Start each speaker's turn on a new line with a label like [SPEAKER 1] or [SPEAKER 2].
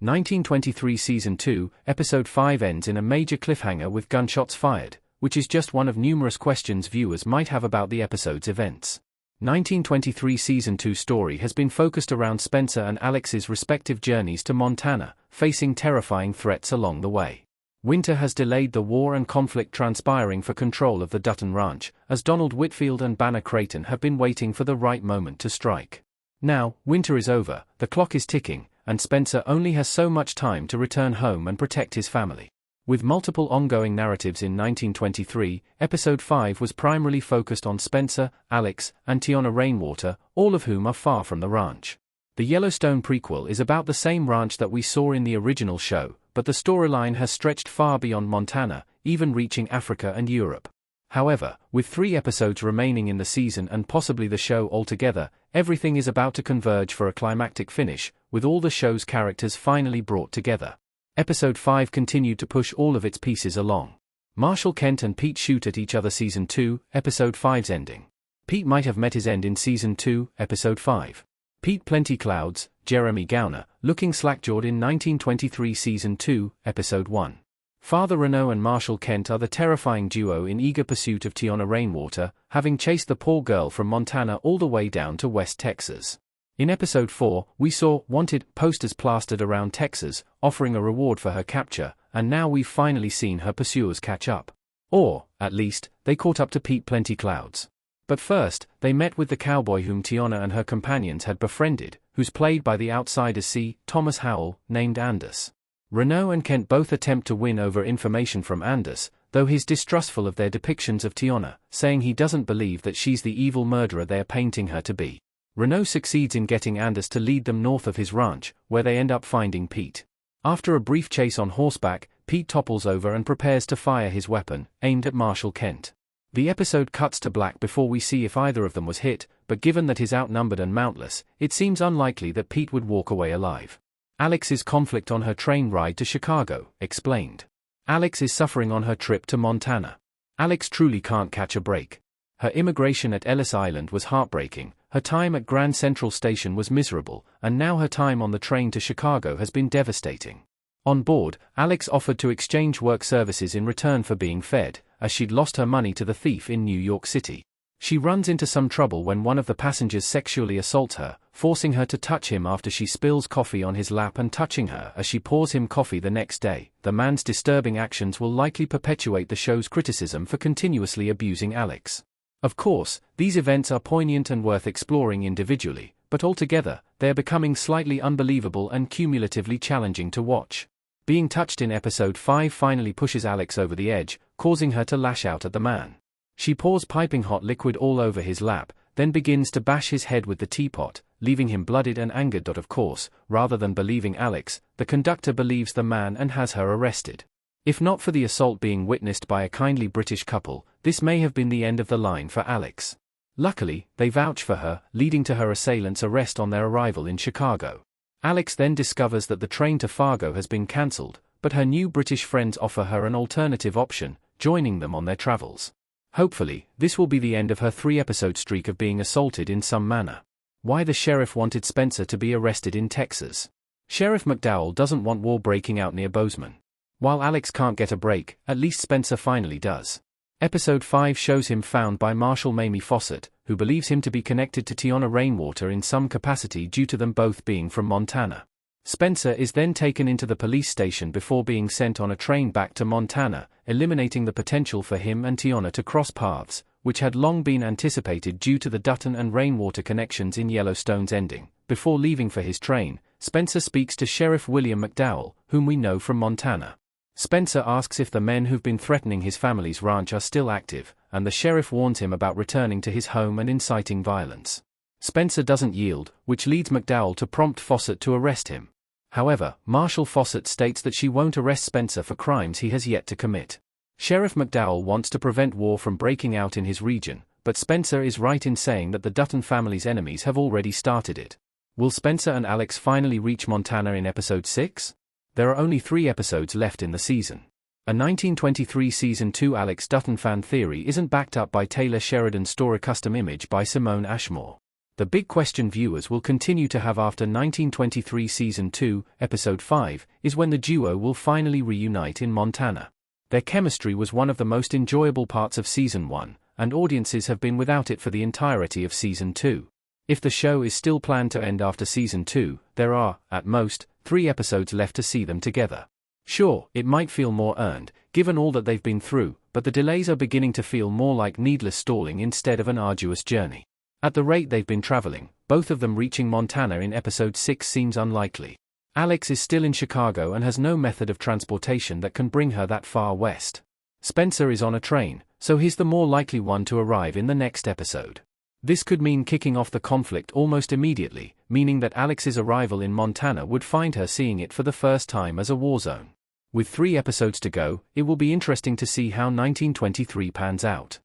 [SPEAKER 1] 1923 Season 2, Episode 5 ends in a major cliffhanger with gunshots fired, which is just one of numerous questions viewers might have about the episode's events. 1923 Season 2 story has been focused around Spencer and Alex's respective journeys to Montana, facing terrifying threats along the way. Winter has delayed the war and conflict transpiring for control of the Dutton Ranch, as Donald Whitfield and Banner Creighton have been waiting for the right moment to strike. Now, winter is over, the clock is ticking, and Spencer only has so much time to return home and protect his family. With multiple ongoing narratives in 1923, Episode 5 was primarily focused on Spencer, Alex, and Tiona Rainwater, all of whom are far from the ranch. The Yellowstone prequel is about the same ranch that we saw in the original show, but the storyline has stretched far beyond Montana, even reaching Africa and Europe. However, with 3 episodes remaining in the season and possibly the show altogether, everything is about to converge for a climactic finish, with all the show's characters finally brought together. Episode 5 continued to push all of its pieces along. Marshall Kent and Pete shoot at each other. Season 2, Episode 5's ending. Pete might have met his end in Season 2, Episode 5. Pete Plenty Clouds, Jeremy Gowner, looking slack-jawed in 1923 Season 2, Episode 1. Father Renault and Marshall Kent are the terrifying duo in eager pursuit of Tiona Rainwater, having chased the poor girl from Montana all the way down to West Texas. In Episode 4, we saw wanted posters plastered around Texas, offering a reward for her capture, and now we've finally seen her pursuers catch up. Or, at least, they caught up to Pete Plenty Clouds. But first, they met with the cowboy whom Tiona and her companions had befriended, who's played by the outsider C. Thomas Howell, named Anders. Renault and Kent both attempt to win over information from Anders, though he's distrustful of their depictions of Tiona, saying he doesn't believe that she's the evil murderer they're painting her to be. Renault succeeds in getting Anders to lead them north of his ranch, where they end up finding Pete. After a brief chase on horseback, Pete topples over and prepares to fire his weapon, aimed at Marshall Kent. The episode cuts to black before we see if either of them was hit, but given that he's outnumbered and mountless, it seems unlikely that Pete would walk away alive. Alex's conflict on her train ride to Chicago, explained. Alex is suffering on her trip to Montana. Alex truly can't catch a break. Her immigration at Ellis Island was heartbreaking, her time at Grand Central Station was miserable, and now her time on the train to Chicago has been devastating. On board, Alex offered to exchange work services in return for being fed, as she'd lost her money to the thief in New York City. She runs into some trouble when one of the passengers sexually assaults her, forcing her to touch him after she spills coffee on his lap and touching her as she pours him coffee the next day. The man's disturbing actions will likely perpetuate the show's criticism for continuously abusing Alex. Of course, these events are poignant and worth exploring individually, but altogether, they are becoming slightly unbelievable and cumulatively challenging to watch. Being touched in Episode 5 finally pushes Alex over the edge, causing her to lash out at the man. She pours piping hot liquid all over his lap, then begins to bash his head with the teapot, leaving him bloodied and angered. Of course, rather than believing Alex, the conductor believes the man and has her arrested. If not for the assault being witnessed by a kindly British couple, this may have been the end of the line for Alex. Luckily, they vouch for her, leading to her assailant's arrest on their arrival in Chicago. Alex then discovers that the train to Fargo has been cancelled, but her new British friends offer her an alternative option, joining them on their travels. Hopefully, this will be the end of her 3-episode streak of being assaulted in some manner. Why the sheriff wanted Spencer to be arrested in Texas. Sheriff McDowell doesn't want war breaking out near Bozeman. While Alex can't get a break, at least Spencer finally does. Episode 5 shows him found by Marshal Mamie Fawcett, who believes him to be connected to Tiona Rainwater in some capacity due to them both being from Montana. Spencer is then taken into the police station before being sent on a train back to Montana, eliminating the potential for him and Tiona to cross paths, which had long been anticipated due to the Dutton and Rainwater connections in Yellowstone's ending. Before leaving for his train, Spencer speaks to Sheriff William McDowell, whom we know from Montana. Spencer asks if the men who've been threatening his family's ranch are still active, and the sheriff warns him about returning to his home and inciting violence. Spencer doesn't yield, which leads McDowell to prompt Fawcett to arrest him. However, Marshal Fawcett states that she won't arrest Spencer for crimes he has yet to commit. Sheriff McDowell wants to prevent war from breaking out in his region, but Spencer is right in saying that the Dutton family's enemies have already started it. Will Spencer and Alex finally reach Montana in Episode 6? There are only 3 episodes left in the season. A 1923 Season 2 Alex Dutton fan theory isn't backed up by Taylor Sheridan's story custom image by Simone Ashmore. The big question viewers will continue to have after 1923 Season 2, Episode 5, is when the duo will finally reunite in Montana. Their chemistry was one of the most enjoyable parts of Season 1, and audiences have been without it for the entirety of Season 2. If the show is still planned to end after Season 2, there are, at most, 3 episodes left to see them together. Sure, it might feel more earned, given all that they've been through, but the delays are beginning to feel more like needless stalling instead of an arduous journey. At the rate they've been traveling, both of them reaching Montana in Episode 6 seems unlikely. Alex is still in Chicago and has no method of transportation that can bring her that far west. Spencer is on a train, so he's the more likely one to arrive in the next episode. This could mean kicking off the conflict almost immediately, meaning that Alex's arrival in Montana would find her seeing it for the first time as a war zone. With 3 episodes to go, it will be interesting to see how 1923 pans out.